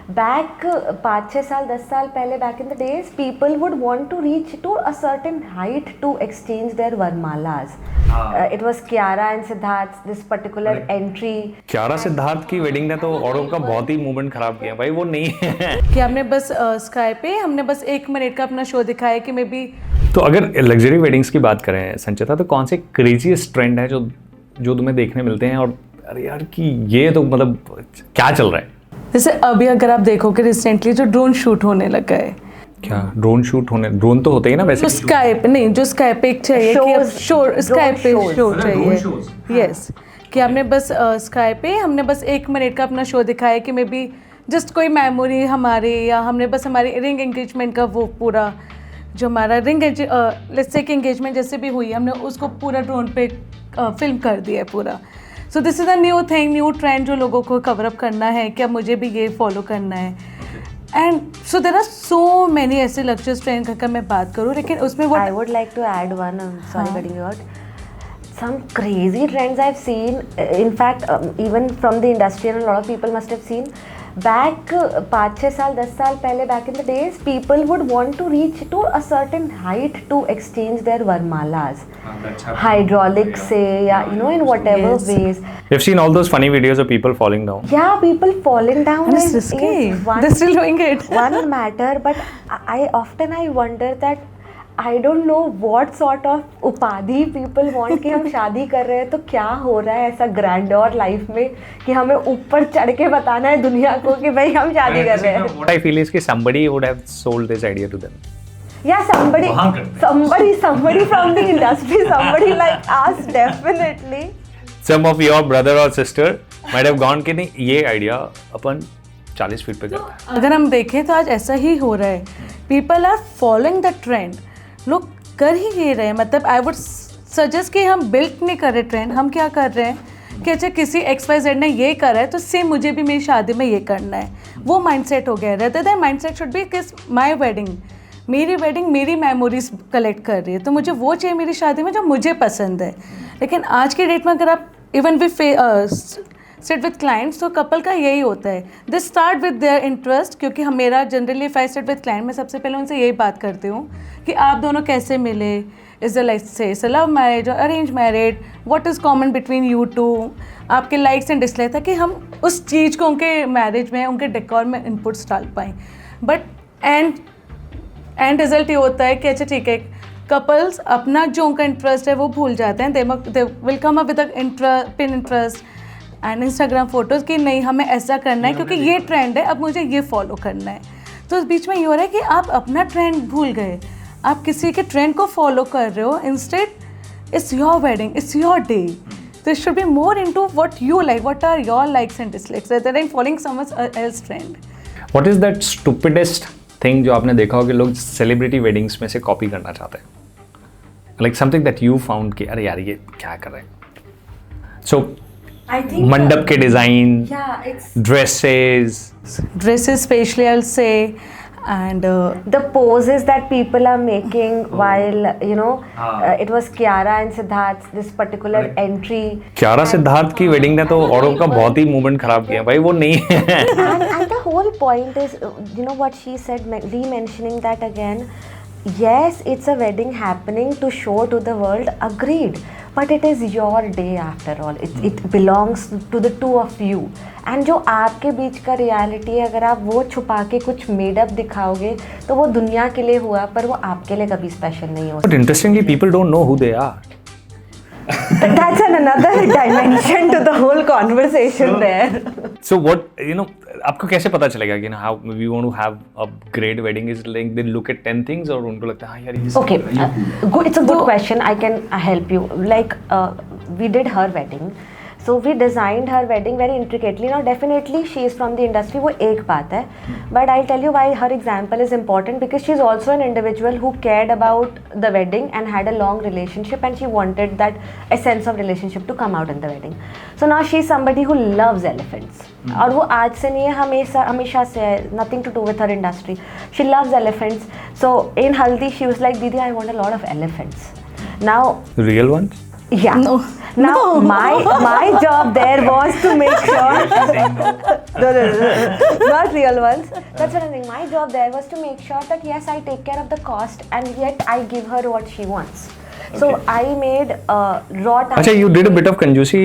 Back 5-6 साल 10 साल पहले back in the days people would want to reach to a certain height to exchange their वरमालास. It was Kiara and Siddharth this particular entry. Kiara Siddharth की wedding ने तो औरों का बहुत ही मूवमेंट खराब किया भाई. वो नहीं है कि हमने बस स्काई पे हमने बस 1 मिनट का अपना शो दिखाया कि मे बी. तो अगर लग्जरी वेडिंग्स की बात करें संचिता, तो कौन से क्रेजीएस्ट ट्रेंड है जो तुम्हें देखने मिलते हैं और अरे यार कि ये तो मतलब क्या चल रहा है? जैसे अभी अगर आप देखोगे रिसेंटली जो ड्रोन शूट होने लगा है. क्या ड्रोन शूट होने? ड्रोन तो होते ही ना वैसे. जो स्काई पे नहीं, जो स्काई पे चाहिए कि अब स्काई पे शो चाहिए. यस, कि हमने बस स्काई पे हमने बस 1 मिनट का अपना शो दिखाया कि मे बी जस्ट कोई मेमोरी हमारी, या हमने बस हमारी रिंग एंगेजमेंट का वो पूरा जो हमारा रिंग लेट्स से कि एंगेजमेंट जैसे भी हुई हमने उसको पूरा ड्रोन पे फिल्म कर दिया है पूरा. So this is a new thing, new trend जो लोगों को कवर अप करना है कि अब मुझे भी ये फॉलो करना है. And so there are so many ऐसे लग्जरियस ट्रेंड का मैं बात करूँ, लेकिन उसमें वो I would like to add one. Sorry, cutting you out. Some crazy trends I've seen. In fact, even from the industry, and a lot of people must have seen. Back 5-6 साल 10 साल पहले back in the days, people would want to reach to a certain height to exchange their varmalas. Hydraulic say, yeah, you know, in whatever Yes. ways. We've seen all those funny videos of people falling down. Yeah, people falling down and it's is risky. one, They're still doing it. one matter, but I wonder that I don't know what sort of उपाधि people want कि हम शादी कर रहे हैं तो क्या हो रहा है ऐसा ग्रैंडोर लाइफ में कि हमें ऊपर चढ़ के बताना है दुनिया को कि भाई हम शादी कर रहे हैं. What I feel is कि somebody would have sold this idea to them. Yeah, somebody from the industry, somebody like us, definitely. Some of your brother or sister might have gone कि नहीं ये आइडिया अपन 40 feet पे करते हैं. अगर हम देखें तो आज ऐसा ही हो रहा है. People are following the trend. लोग कर ही ये रहे हैं. मतलब आई वुड सजेस्ट कि हम बिल्ड नहीं कर रहे ट्रेंड. हम क्या कर रहे हैं कि अच्छा किसी XYZ ने ये करा है तो सेम मुझे भी मेरी शादी में ये करना है. वो माइंडसेट हो गया. रहता है माइंडसेट शुड बी किस माय वेडिंग, मेरी वेडिंग मेरी मेमोरीज कलेक्ट कर रही है तो मुझे वो चाहिए मेरी शादी में जो मुझे पसंद है. लेकिन आज के डेट में अगर आप even we sit with clients तो कपल का यही होता है. They start with their interest. क्योंकि हम मेरा generally if I sit with client मैं सबसे पहले उनसे यही बात करती हूँ कि आप दोनों कैसे मिले. Is the like say love marriage और arrange married, what is common between you two, आपके लाइक्स एंड डिसलाइक, ताकि हम उस चीज़ को उनके मैरिज में उनके डेकोर में इनपुट्स डाल पाएँ. बट एंड रिजल्ट ये होता है कि अच्छा ठीक है कपल्स अपना जो उनका इंटरेस्ट है वो भूल जाते हैं. They will come up with pin interest and Instagram photos कि नहीं हमें ऐसा करना है क्योंकि ये ट्रेंड है अब मुझे ये फॉलो करना है. तो उस बीच में ये हो रहा है कि आप अपना ट्रेंड भूल गए. आप किसी के ट्रेंड को फॉलो कर रहे हो. Instead it's your wedding, it's your day. तो it should be more into what you like, what are your likes and dislikes rather than following someone else trend. What is that stupidest thing जो आपने देखा हो कि लोग celebrity weddings में से copy करना चाहते हैं? Like something that you found कि अरे यार ये क्या कर रहे हैं? So I think मंडप के design, yeah, it's Dresses especially I'll say, and the poses that people are making while it was Kiara and Siddharth this particular entry. Kiara Siddharth की वेडिंग ने तो औरों का बहुत ही मूवमेंट खराब किया भाई. वो नहीं है. and the whole point is what she said, re-mentioning that again. Yes, it's a wedding happening to show to the world, agreed, but it is your day after all. It belongs to the two of you. And जो आपके बीच का reality है अगर आप वो छुपा के कुछ मेडअप दिखाओगे तो वो दुनिया के लिए हुआ पर वो आपके लिए कभी स्पेशल नहीं हो. But interestingly, people don't know who they are. But that's another dimension to the whole conversation there. So what आपको कैसे पता चलेगा कि how we want to have a great wedding is like they look at 10 things और उनको लगता है हाँ यार ये Okay, it's a good question. I can help you. Like we did her wedding. So we designed her wedding very intricately. Now definitely she is from the industry, वो एक बात है. But I'll tell you why her example is important because she's also an individual who cared about the wedding and had a long relationship and she wanted that essence of relationship to come out in the wedding. So now she's somebody who loves elephants. और वो आज से नहीं है हमेशा से है. Nothing to do with her industry. She loves elephants. So in Haldi she was like, Didi, I want a lot of elephants. Now real ones? Yeah. No. Now No. my job there was to make sure. No, not real ones. That's what I'm saying. My job there was to make sure that yes, I take care of the cost and yet I give her what she wants. So I made raw. अच्छा, you did a bit of kanjusi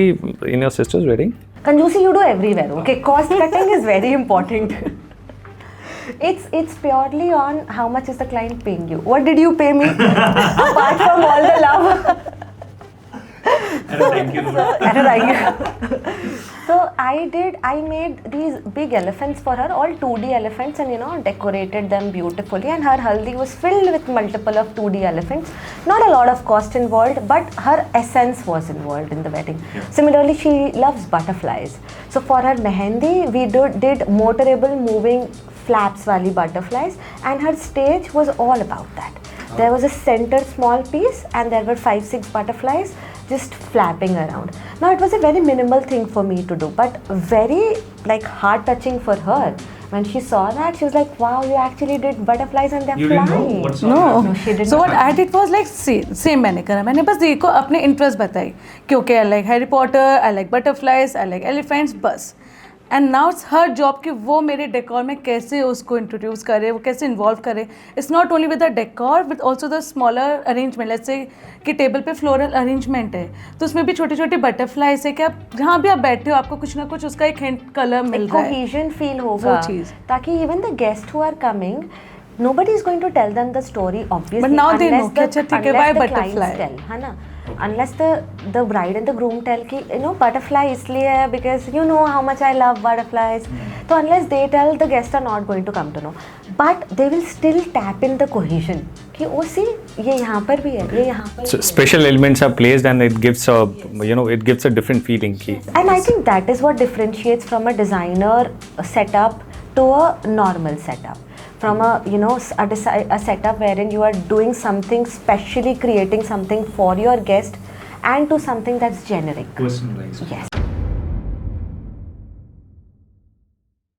in your sister's wedding? Kanjusi you do everywhere. Okay, cost cutting is very important. It's purely on how much is the client paying you. What did you pay me apart from all the love? Thank you. Thank you. So I made these big elephants for her, all 2D elephants, and decorated them beautifully. And her haldi was filled with multiple of 2D elephants. Not a lot of cost involved, but her essence was involved in the wedding. Yeah. Similarly, she loves butterflies. So for her mehendi, we did motorable moving flaps wali butterflies, and her stage was all about that. There was a center small piece and there were 5-6 butterflies just flapping around. Now it was a very minimal thing for me to do, but very like heart touching for her. When she saw that, she was like, wow, you actually did butterflies and they're flying. No, she didn't. So what I did was like same मैंने करा. मैंने बस देखो अपने interest बताई कि okay, I like Harry Potter, I like butterflies, I like elephants, बस. And now it's her job कि वो मेरे डेकोर में कैसे उसको इंट्रोड्यूस करे, वो कैसे इन्वॉल्व करे. It's not only with the decor with also the smaller arrangement. Let's say कि टेबल पे फ्लोरल अरेंजमेंट है तो उसमें भी छोटे छोटे बटरफ्लाईज है कि आप जहाँ भी आप बैठे हो आपको कुछ ना कुछ उसका एक हिंट कलर मिल रहा है, कोहेजन फील होगा वो चीज़, ताकि even the guest who are coming nobody is going to tell them the story obviously, But now they know कि अच्छा ठीक है, why unless the butterfly? clients tell, है ना. Unless the bride and the groom tell कि butterfly इसलिए है because you know how much I love butterflies. So unless they tell, the guests are not going to come to know. But they will still tap in the cohesion कि ओ सी ये यहाँ पर भी है, ये यहाँ पर So भी है. special elements are placed and it gives a different feeling ki. And I think that is what differentiates from a designer setup to a normal setup. From a setup wherein you are doing something specially creating something for your guest and to something that's generic. Personalized. Yes.